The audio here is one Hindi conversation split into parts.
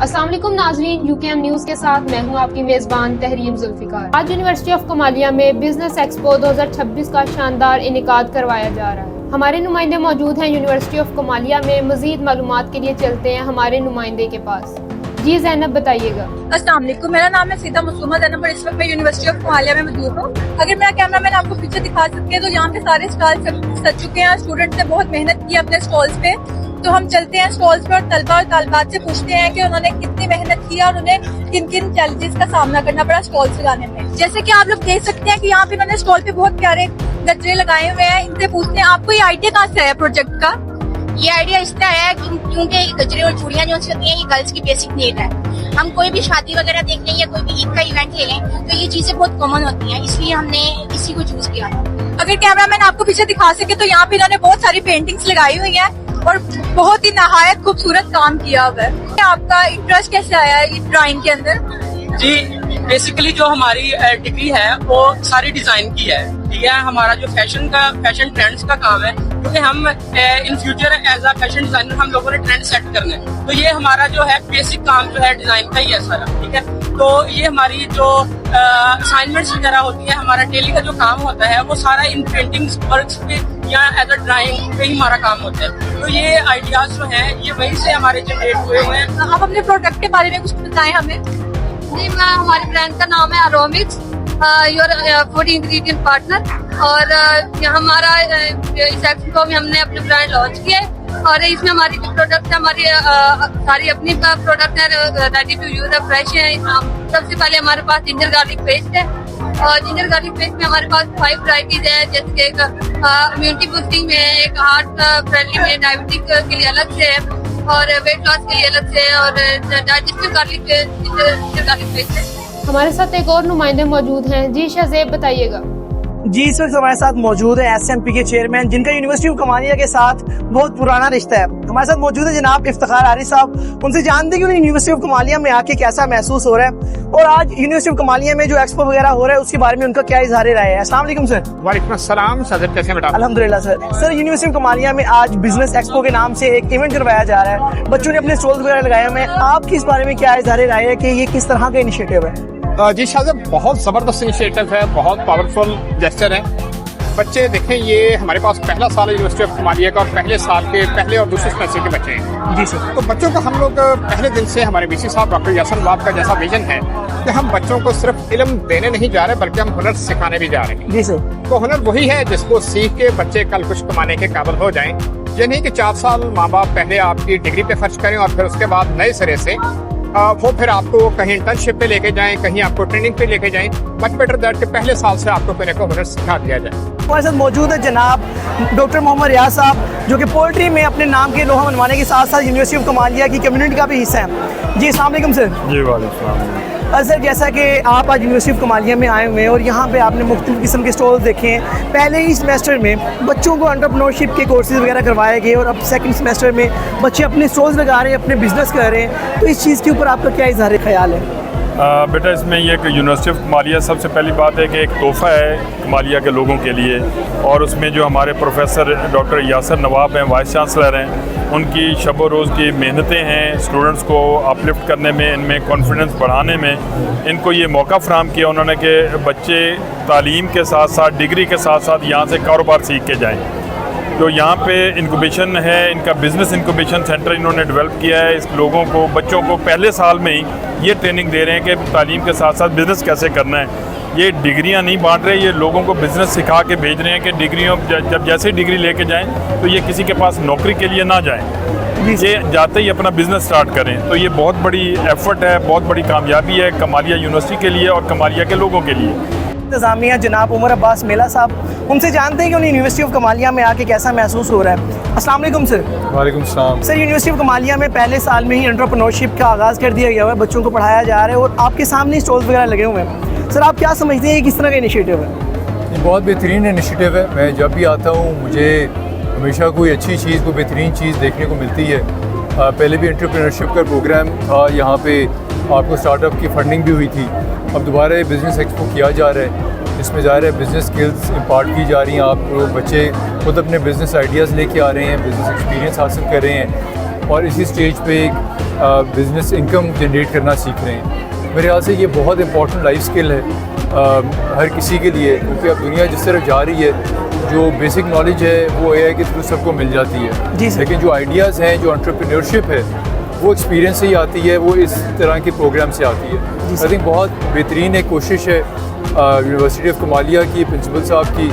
अस्सलाम वालेकुम नाज़रीन, UKM न्यूज़ के साथ मैं हूं आपकी मेज़बान तहरीम जुल्फ़िकार। आज यूनिवर्सिटी ऑफ कमालिया में बिजनेस एक्सपो 2026 का शानदार इनेकाद करवाया जा रहा है। हमारे नुमाइंदे मौजूद हैं यूनिवर्सिटी ऑफ कमालिया में। मज़ीद मालूमात के लिए चलते हैं हमारे नुमाइंदे के पास। जी ज़ैनब, बताइएगा। अस्सलाम वालेकुम, मेरा नाम है सीधा मुस्लिमा ज़ैनब और इस वक्त मैं यूनिवर्सिटी ऑफ कमालिया में मौजूद हूँ। अगर मेरा कैमरा मैन आपको पीछे दिखा सकते हैं तो यहाँ पे सारे स्टॉल सज चुके हैं। स्टूडेंट्स ने बहुत मेहनत की अपने स्टॉल्स पे, तो हम चलते हैं स्टॉल्स पे और तलबा और तालिबात से पूछते हैं कि उन्होंने कितनी मेहनत की और उन्हें किन किन चैलेंजेस का सामना करना पड़ा स्टॉल्स लगाने में। जैसे कि आप लोग देख सकते हैं कि यहाँ पे इन्होंने स्टॉल पे बहुत प्यारे गजरे लगाए हुए हैं। इनसे पूछते हैं आपको ये आइडिया कहाँ से आया प्रोजेक्ट का? ये आइडिया इसलिए आया है क्योंकि गजरे और चूड़ियाँ जो होती हैं ये गर्ल्स की बेसिक नीड है। हम कोई भी शादी वगैरह देख लें या कोई भी ईद का इवेंट ले लें तो ये चीजें बहुत कॉमन होती हैं, इसलिए हमने इसी को चूज किया। अगर कैमरामैन आपको पीछे दिखा सके तो यहाँ पे इन्होंने बहुत सारी पेंटिंग्स लगाई हुई हैं और बहुत ही नहायत खूबसूरत काम किया हुआ है। आपका इंटरेस्ट कैसे आया है ड्राइंग के अंदर? जी, बेसिकली जो हमारी डिग्री है वो सारी डिजाइन की है। ठीक है, हमारा जो फैशन ट्रेंड्स का काम है, क्योंकि हम in future as a fashion designer हम लोगों ने ट्रेंड सेट करने हैं, तो ये हमारा जो है बेसिक काम जो है डिजाइन का ही है सारा। ठीक है, तो ये हमारी जो असाइनमेंट्स वगैरह होती है, हमारा डेली का जो काम होता है वो सारा इन पेंटिंग्स वर्क्स पे या एज अ ड्राइंग पे ही हमारा काम होता है। तो ये आइडियाज जो हैं ये वहीं से हमारे जनरेट हुए हुए हैं। आप अपने प्रोडक्ट के बारे में कुछ बताएं हमें। जी, हमारे ब्रांड का नाम है अरोमिक्स, योर फूड इंग्रेडिएंट पार्टनर, और हमारा इस एक्सपो में हमने अपने ब्रांड लॉन्च किया है और इसमें हमारी जो प्रोडक्ट है हमारी सारी अपनी प्रोडक्ट है, रेडी टू यूज है, फ्रेश है। सबसे पहले हमारे पास जिंजर गार्लिक पेस्ट है और जिंजर गार्लिक पेस्ट में हमारे पास 5 वैरायटीज है, जैसे कि एक इम्यूनिटी बूस्टिंग में, एक हार्ट फ्रेंडली में, डायबिटिक के लिए अलग से है और वेट लॉस के लिए अलग से, और digestive garlic ginger garlic paste है। हमारे साथ एक और नुमाइंदे मौजूद हैं। जी शहजेब, बताइएगा। जी, इस वक्त हमारे साथ मौजूद है SMP के चेयरमैन, जिनका यूनिवर्सिटी ऑफ कमालिया के साथ बहुत पुराना रिश्ता है। हमारे साथ मौजूद है जनाब इफ्तिखार आरिफ साहब। उनसे जानते हैं कि उन्हें यूनिवर्सिटी ऑफ कमालिया में आके कैसा महसूस हो रहा है और आज यूनिवर्सिटी ऑफ कमालिया में जो एक्सपो वगैरह हो रहा है उसके बारे में उनका क्या इजहार राय है। अस्सलाम वालेकुम सर। वालेकुम अस्सलाम सर, कैसे बेटा? अल्हम्दुलिल्लाह सर। यूनिवर्सिटी ऑफ कमालिया में आज बिजनेस एक्सपो के नाम से एक इवेंट करवाया जा रहा है, बच्चों ने अपने स्टॉल्स वगैरह लगाए हुए हैं। आपकी इस बारे में क्या इजहार राय है कि ये किस तरह का इनिशिएटिव है? जी शायद बहुत जबरदस्त इनिशिएटिव है, बहुत पावरफुल जेस्चर है। बच्चे देखें, ये हमारे पास पहला साल है यूनिवर्सिटी ऑफ कमालिया का और पहले साल के पहले और दूसरे सेमेस्टर के बच्चे हैं। जी सर। तो बच्चों को हम लोग पहले दिन से हमारे VC साहब डॉक्टर यासर नवाब का जैसा विजन है कि हम बच्चों को सिर्फ इल्म देने नहीं जा रहे बल्कि हम हुनर सिखाने भी जा रहे हैं। जी सर। तो हुनर वही है जिसको सीख के बच्चे कल कुछ कमाने के काबिल हो जाएं। ये नहीं कि 4 साल माँ बाप पहले आपकी डिग्री पे खर्च करें और फिर उसके बाद नए सिरे से वो फिर आपको कहीं इंटर्नशिप पे लेके जाएं, कहीं आपको ट्रेनिंग पे लेके जाएं। मच बेटर दैट के पहले साल से आपको कोई ना कोई हुनर सिखा दिया जाए। हमारे साथ मौजूद है जनाब डॉक्टर मोहम्मद रियाज साहब, जो कि पोल्ट्री में अपने नाम के लोहा मनवाने के साथ साथ यूनिवर्सिटी ऑफ कमालिया की कम्युनिटी का भी हिस्सा है। जी अस्सलाम वालेकुम सर। जी वालेकुम। सर, जैसा कि आप आज यूनिवर्सिटी ऑफ कमालिया में आए हुए हैं और यहाँ पे आपने मुख्तलिफ किस्म के स्टॉल्स देखे हैं। पहले ही सेमेस्टर में बच्चों को एंटरप्रेन्योरशिप के कोर्सेज वगैरह करवाए गए और अब सेकंड सेमेस्टर में बच्चे अपने स्टॉल्स लगा रहे हैं, अपने बिजनेस कर रहे हैं। तो इस चीज़ के ऊपर आपका क्या इजहार ख्याल है? बेटा, इसमें ये कि यूनिवर्सिटी ऑफ कमालिया सबसे पहली बात है कि एक तोहफ़ा है कमालिया के लोगों के लिए, और उसमें जो हमारे प्रोफेसर डॉक्टर यासर नवाब हैं, वाइस चांसलर हैं, उनकी शब रोज़ की मेहनतें हैं स्टूडेंट्स को अपलिफ्ट करने में, इनमें कॉन्फिडेंस बढ़ाने में। इनको ये मौका फ़राहम किया उन्होंने कि बच्चे तालीम के साथ साथ, डिग्री के साथ साथ यहाँ से कारोबार सीख के जाएँ। तो यहाँ पे इंक्यूबेशन है, इनका बिज़नेस इंक्यूबेशन सेंटर इन्होंने डेवलप किया है। इस लोगों को, बच्चों को पहले साल में ही ये ट्रेनिंग दे रहे हैं कि तालीम के साथ साथ बिज़नेस कैसे करना है। ये डिग्रियाँ नहीं बांट रहे, ये लोगों को बिज़नेस सिखा के भेज रहे हैं कि डिग्रियों जब जैसे डिग्री लेके जाएं तो ये किसी के पास नौकरी के लिए ना जाएं, ये जाते ही अपना बिज़नेस स्टार्ट करें। तो ये बहुत बड़ी एफर्ट है, बहुत बड़ी कामयाबी है कमालिया यूनिवर्सिटी के लिए और कमालिया के लोगों के लिए। इंतज़ामिया जनाब उमर अब्बास मेला साहब, उनसे जानते हैं कि उन्हें यूनिवर्सिटी ऑफ कमालिया में आके कैसा महसूस हो रहा है। अस्सलाम वालेकुम सर। वालेकुम सलाम। सर, यूनिवर्सिटी ऑफ कमालिया में पहले साल में ही एंटरप्रेन्योरशिप का आगाज़ कर दिया गया हुआ है, बच्चों को पढ़ाया जा रहा है और आपके सामने स्टॉल्स वगैरह लगे हुए हैं। सर, आप क्या समझते हैं किस तरह का इनिशिएटिव है? ये बहुत बेहतरीन इनिशिएटिव है। मैं जब भी आता हूँ मुझे हमेशा कोई अच्छी चीज़, कोई बेहतरीन चीज़ देखने को मिलती है। पहले भी एंटरप्रेन्योरशिप का प्रोग्राम था, यहाँ पे आपको स्टार्टअप की फंडिंग भी हुई थी। अब दोबारा बिज़नेस एक्सपो किया जा रहा है, इसमें ज़ाहिर है बिज़नेस स्किल्स इम्पार्ट की जा रही हैं। आप बच्चे खुद अपने बिज़नेस आइडियाज़ लेके आ रहे हैं, बिज़नेस एक्सपीरियंस हासिल कर रहे हैं और इसी स्टेज पे एक बिज़नेस इनकम जनरेट करना सीख रहे हैं। मेरे ख्याल से ये बहुत इंपॉर्टेंट लाइफ स्किल है हर किसी के लिए, क्योंकि अब दुनिया जिस तरफ जा रही है, जो बेसिक नॉलेज है वो AI के थ्रू सबको मिल जाती है, जी सर। लेकिन जो आइडियाज़ हैं, जो एंटरप्रेन्योरशिप है, वो एक्सपीरियंस से ही आती है, वो इस तरह के प्रोग्राम से आती है। आई थिंक बहुत बेहतरीन एक कोशिश है यूनिवर्सिटी ऑफ कमालिया की, प्रिंसिपल साहब की,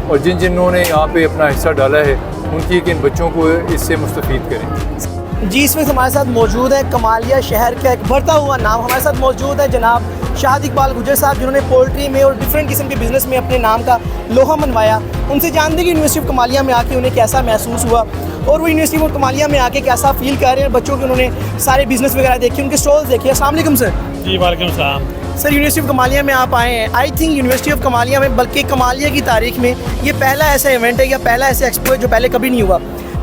और जिन्होंने यहाँ पे अपना हिस्सा डाला है उनकी, कि इन बच्चों को इससे मुस्तफ़ीद करें। जी, इस वक्त हमारे साथ मौजूद है कमालिया शहर का एक बढ़ता हुआ नाम। हमारे साथ मौजूद है जनाब शाहिद इकबाल गुजर साहब, जिन्होंने पोल्ट्री में और डिफरेंट किस्म के बिज़नेस में अपने नाम का लोहा मनवाया। उनसे जानते कि यूनिवर्सिटी ऑफ कमालिया में आके उन्हें कैसा महसूस हुआ और वो यूनिवर्सिटी ऑफ कमालिया में आके कैसा फील कर रहे हैं। बच्चों के उन्होंने सारे बिज़नेस वगैरह देखे, उनके स्टॉल्स देखे। अस्सलाम वालेकुम सर। जी वालेकुम सलाम। सर, यूनिवर्सिटी ऑफ कमालिया में आप आए हैं। I think university of Kamalia में, बल्कि कमालिया की तारीख में ये पहला ऐसा इवेंट है या पहला ऐसा एक्सपो है जो पहले कभी नहीं हुआ।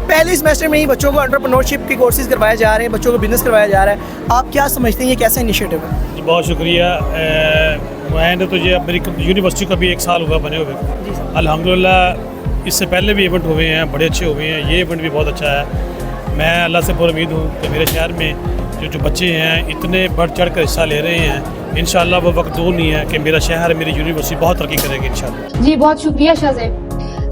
पहले सेमेस्टर में ही बच्चों को एंटरप्रेन्योरशिप के कोर्सेज करवाए जा रहे हैं, बच्चों को बिजनेस करवाया जा रहा है। आप क्या समझते हैं ये कैसा इनिशिएटिव है? जी बहुत शुक्रिया। मैंने तो ये मेरी यूनिवर्सिटी का भी 1 साल हुआ बने हुए। अल्हम्दुलिल्लाह इससे पहले भी इवेंट हुए हैं, बड़े अच्छे हुए हैं। ये इवेंट भी बहुत अच्छा है। मैं अल्लाह से बहुत उम्मीद हूँ कि मेरे शहर में जो बच्चे हैं इतने बढ़ चढ़ कर हिस्सा ले रहे हैं, इंशाल्लाह वो वक्त दूर नहीं है कि मेरा शहर, मेरी यूनिवर्सिटी बहुत तरक्की करेगी इंशाल्लाह। जी बहुत शुक्रिया शाहज़ेब।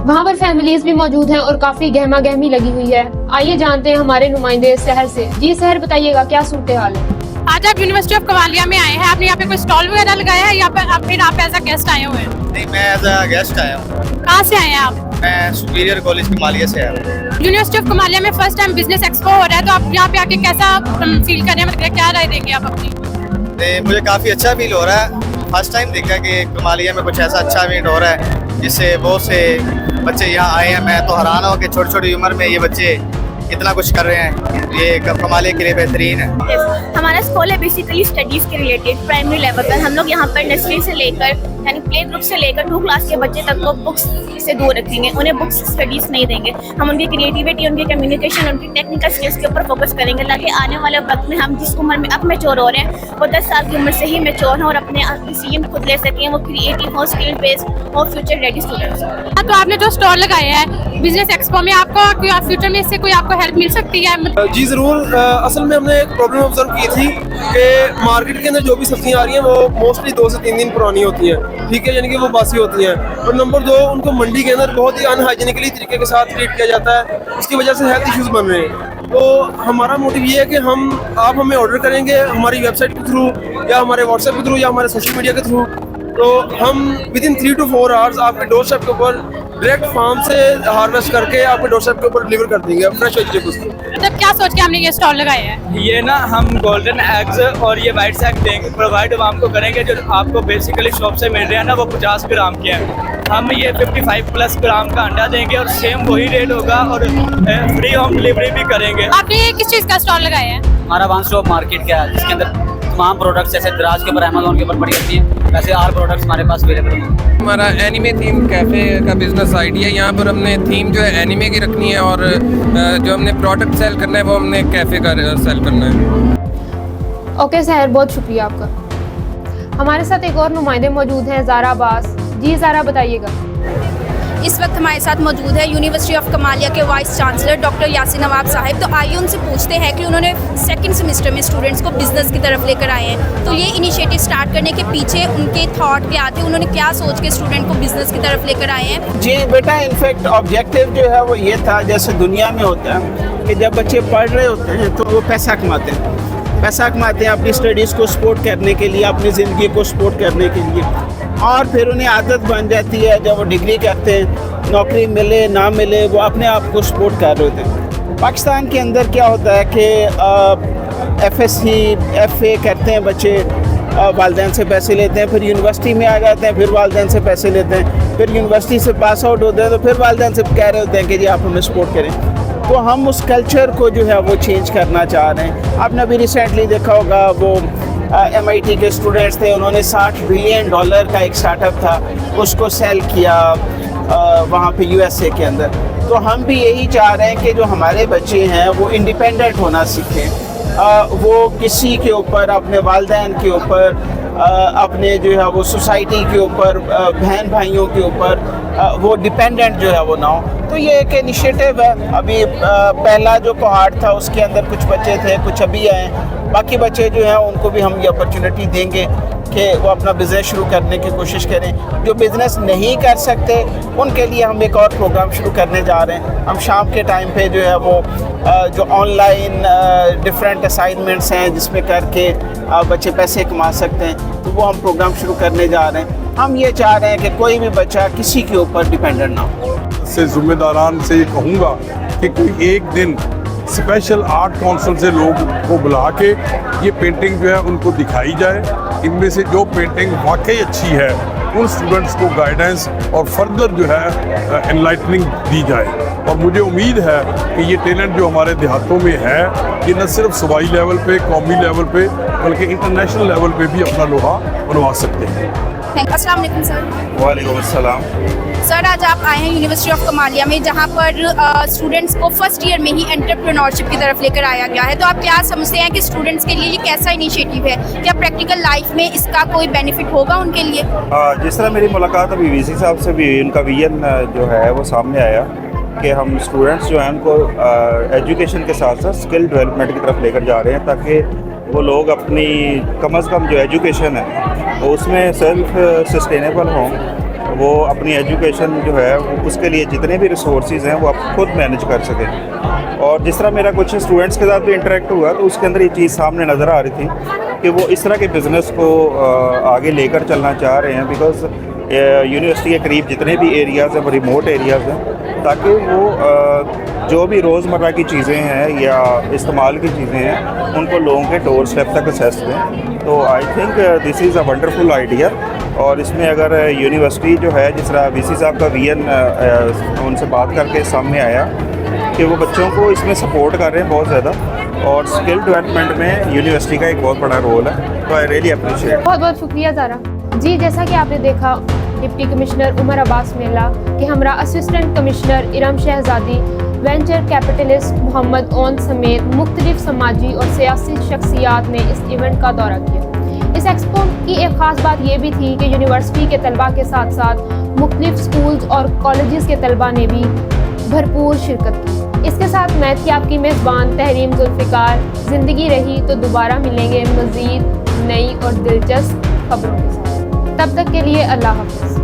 वहाँ पर फैमिलीज भी मौजूद हैं और काफी गहमा गहमी लगी हुई है। आइए जानते हैं हमारे नुमाइंदे शहर से। जी शहर, बताइएगा क्या सूरत हाल है? आज आप यूनिवर्सिटी ऑफ कमालिया में आए हैं, आपने यहाँ पे कोई स्टॉल वगैरह लगाया है या फिर आप एज अ गेस्ट आए हुए हैं? नहीं, मैं एज अ गेस्ट आया हूँ। कहाँ से आए हैं आप? मैं सुपीरियर कॉलेज कमालिया से आया हूँ। यूनिवर्सिटी ऑफ कमालिया में फर्स्ट टाइम बिजनेस एक्सपो हो रहा है, तो आप यहाँ पे आके कैसा फील कर रहे हैं, मतलब क्या राय देंगे आप अपनी? मुझे काफ़ी अच्छा फील हो रहा है। फर्स्ट टाइम देखा कि कमालिया में कुछ ऐसा अच्छा इवेंट हो रहा है जिससे बहुत से बच्चे यहाँ आए हैं। मैं तो हैरान हूँ कि छोटी छोटी उम्र में ये बच्चे कितना कुछ कर रहे हैं। ये कमालिया के लिए बेहतरीन है। हमारा स्कूल है बेसिकली स्टडीज़ के रिलेटेड। प्राइमरी लेवल पर हम लोग यहाँ पर नर्सरी से लेकर यानी प्ले ग्रुप से लेकर 2 क्लास के बच्चे तक को बुक्स से दूर रखेंगे। उन्हें बुक्स स्टडीज़ नहीं देंगे। हम उनकी क्रिएटिविटी, उनकी कम्युनिकेशन, उनकी टेक्निकल स्किल्स के ऊपर फोकस करेंगे, ताकि आने वाले वक्त में हम जिस उम्र में अब मैच्योर हो रहे हैं वो 10 साल की उम्र से ही मैच्योर हों और अपने डिसीजन खुद ले सकें। वो क्रिएटिव हो, स्किल बेस्ड और फ्यूचर रेडी स्टूडेंट्स। तो आपने जो स्टॉल लगाया है बिजनेस एक्सपो में, आपको फ्यूचर में इससे कोई आपको हेल्प मिल सकती है? जी ज़रूर। असल में हमने एक प्रॉब्लम ऑब्जर्व की थी कि मार्केट के अंदर जो भी सब्जियां आ रही हैं वो मोस्टली 2 से 3 दिन पुरानी होती हैं, ठीक है, यानी कि वो बासी होती हैं। और नंबर 2, उनको मंडी के अंदर बहुत ही अनहाइजीनिकली तरीके के साथ ट्रीट किया जाता है, इसकी वजह से हेल्थ इश्यूज बन रहे हैं। तो हमारा मोटिव ये है कि आप हमें ऑर्डर करेंगे हमारी वेबसाइट के थ्रू या हमारे व्हाट्सएप के थ्रू या हमारे सोशल मीडिया के थ्रू, तो हम विदिन 3 to 4 आवर्स आपके डोर स्टेप के ऊपर डायरेक्ट फार्म से हार्वेस्ट करके आपके डोर स्टेप के ऊपर डिलीवर कर देंगे फ्रेश वेजिटेबल्स को। मतलब क्या सोच के हमने ये स्टॉल लगाया है? ये ना हम गोल्डन एग्स और ये वाइट एग देंगे, प्रोवाइड आपको करेंगे। जो आपको बेसिकली शॉप से मिल रहे हैं ना वो 50 ग्राम के हैं। हम ये 55+ ग्राम का अंडा देंगे और सेम वही रेट होगा और फ्री होम डिलीवरी भी करेंगे। आपने किस चीज़ का स्टॉल लगाया है? हमारा वन स्टॉप मार्केट का है, जिसके अंदर तमाम प्रोडक्ट्स जैसे दराज के ऊपर, अमेज़न के ऊपर पड़ी होती हैं, वैसे आर प्रोडक्ट्स हमारे पास अवेलेबल हैं। हमारा एनिमे थीम कैफ़े का बिजनेस आइडिया है। यहाँ पर हमने थीम जो है एनिमे की रखनी है और जो हमने प्रोडक्ट सेल करना है वो हमने कैफ़े का सेल करना है। ओके शहर, बहुत शुक्रिया आपका। हमारे साथ एक और नुमाइंदे मौजूद हैं, ज़ारा अब्बास। जी ज़ारा, बताइएगा। इस वक्त हमारे साथ मौजूद है यूनिवर्सिटी ऑफ कमालिया के वाइस चांसलर डॉक्टर यासिन नवाब साहब। तो आइए उनसे पूछते हैं कि उन्होंने 2nd सेमेस्टर में स्टूडेंट्स को बिजनेस की तरफ लेकर आए हैं, तो ये इनिशिएटिव स्टार्ट करने के पीछे उनके थॉट क्या थे, उन्होंने क्या सोच के स्टूडेंट को बिजनेस की तरफ लेकर आए हैं? जी बेटा, इनफैक्ट ऑब्जेक्टिव जो है वो ये था, जैसे दुनिया में होता है कि जब बच्चे पढ़ रहे होते हैं तो वो पैसा कमाते हैं अपनी स्टडीज़ को सपोर्ट करने के लिए, अपनी ज़िंदगी को सपोर्ट करने के लिए, और फिर उन्हें आदत बन जाती है जब वो डिग्री करते हैं, नौकरी मिले ना मिले, वो अपने आप को सपोर्ट कर रहे होते हैं। पाकिस्तान के अंदर क्या होता है कि FSC FA करते हैं बच्चे, वालिदैन से पैसे लेते हैं, फिर यूनिवर्सिटी में आ जाते हैं, फिर वालिदैन से पैसे लेते हैं, फिर यूनिवर्सिटी से पास आउट होते हैं तो फिर वालिदैन से कह रहे होते हैं कि जी आप हमें सपोर्ट करें। तो हम उस कल्चर को जो है वो चेंज करना चाह रहे हैं। आपने अभी रिसेंटली देखा होगा वो MIT के स्टूडेंट्स थे, उन्होंने $60 बिलियन का एक स्टार्टअप था, उसको सेल किया वहाँ पे USA के अंदर। तो हम भी यही चाह रहे हैं कि जो हमारे बच्चे हैं वो इंडिपेंडेंट होना सीखें, वो किसी के ऊपर, अपने वालिदैन के ऊपर, अपने जो है वो सोसाइटी के ऊपर, बहन भाइयों के ऊपर वो डिपेंडेंट जो है वो ना हो। तो ये एक इनिशिएटिव है। अभी पहला जो कोहार्ट था उसके अंदर कुछ बच्चे थे, कुछ अभी आए, बाकी बच्चे जो हैं उनको भी हम ये अपॉर्चुनिटी देंगे कि वो अपना बिज़नेस शुरू करने की कोशिश करें। जो बिज़नेस नहीं कर सकते उनके लिए हम एक और प्रोग्राम शुरू करने जा रहे हैं। हम शाम के टाइम पे जो है वो जो ऑनलाइन डिफरेंट असाइनमेंट्स हैं जिसमें करके बच्चे पैसे कमा सकते हैं, तो वो हम प्रोग्राम शुरू करने जा रहे हैं। हम ये चाह रहे हैं कि कोई भी बच्चा किसी के ऊपर डिपेंडेंट ना हो। से जिम्मेदारान से ये कहूँगा कि कोई एक दिन स्पेशल आर्ट काउंसिल से लोग को बुला के ये पेंटिंग जो है उनको दिखाई जाए। इनमें से जो पेंटिंग वाकई अच्छी है उन स्टूडेंट्स को गाइडेंस और फर्दर जो है एनलाइटनिंग दी जाए। और मुझे उम्मीद है कि ये टैलेंट जो हमारे देहातों में है ये न सिर्फ सूबाई लेवल पे, कौमी लेवल पे, बल्कि इंटरनेशनल लेवल पे भी अपना लोहा बनवा सकते हैं। अस्सलाम वालेकुम सर। वालेकुम अस्सलाम। सर आज आप आए हैं यूनिवर्सिटी ऑफ कमालिया में, जहां पर स्टूडेंट्स को फर्स्ट ईयर में ही एंटरप्रेन्योरशिप की तरफ लेकर आया गया है। तो आप क्या समझते हैं कि स्टूडेंट्स के लिए ये कैसा इनिशिएटिव है? क्या प्रैक्टिकल लाइफ में इसका कोई बेनिफिट होगा उनके लिए? जिस तरह मेरी मुलाकात अभी वीसी साहब से भी, उनका विजन जो है वो सामने आया कि हम स्टूडेंट्स जो हैं उनको एजुकेशन के साथ साथ स्किल डेवलपमेंट की तरफ लेकर जा रहे हैं, ताकि वो लोग अपनी कम अज़ कम जो एजुकेशन है वो उसमें सेल्फ सस्टेनेबल हों। वो अपनी एजुकेशन जो है उसके लिए जितने भी रिसोर्सेज हैं वो आप खुद मैनेज कर सकें। और जिस तरह मेरा कुछ स्टूडेंट्स के साथ भी इंटरेक्ट हुआ तो उसके अंदर ये चीज़ सामने नज़र आ रही थी कि वो इस तरह के बिज़नेस को आगे लेकर चलना चाह रहे हैं, बिकॉज़ यूनिवर्सिटी के करीब जितने भी एरियाज़ हैं वो रिमोट एरियाज़ हैं, ताकि वो जो भी रोज़मर्रा की चीज़ें हैं या इस्तेमाल की चीज़ें हैं उनको लोगों के डोर स्टेप तक असेस दें। तो I think this is a wonderful idea. और इसमें अगर यूनिवर्सिटी जो है, जिस तरह वीसी साहब का विजन उनसे बात करके सामने आया कि वो बच्चों को इसमें सपोर्ट कर रहे हैं बहुत ज़्यादा, और स्किल डेवलपमेंट में यूनिवर्सिटी का एक बहुत बड़ा रोल है, तो आई रियली अप्रिशिएट। बहुत बहुत शुक्रिया ज़ारा जी। जैसा कि आपने देखा, डिप्टी कमिश्नर उमर अब्बास मेला के हमरा असिस्टेंट कमिश्नर इरम शहजादी, वेंचर कैपिटलिस्ट मोहम्मद ओन समेत मुख्तलिफ समाजी और सियासी शख्सियात ने इस इवेंट का दौरा किया। इस एक्सपो की एक ख़ास बात ये भी थी कि यूनिवर्सिटी के तलबा के साथ साथ मुख्तलिफ स्कूल्स और कॉलेजेस के तलबा ने भी भरपूर शिरकत की। इसके साथ मैं थी आपकी मेज़बान तहरीम जुल्फ़िकार। ज़िंदगी रही तो दोबारा मिलेंगे मज़ीद नई और दिलचस्प खबरों के साथ। तब तक के लिए अल्लाह हाफ़िज़।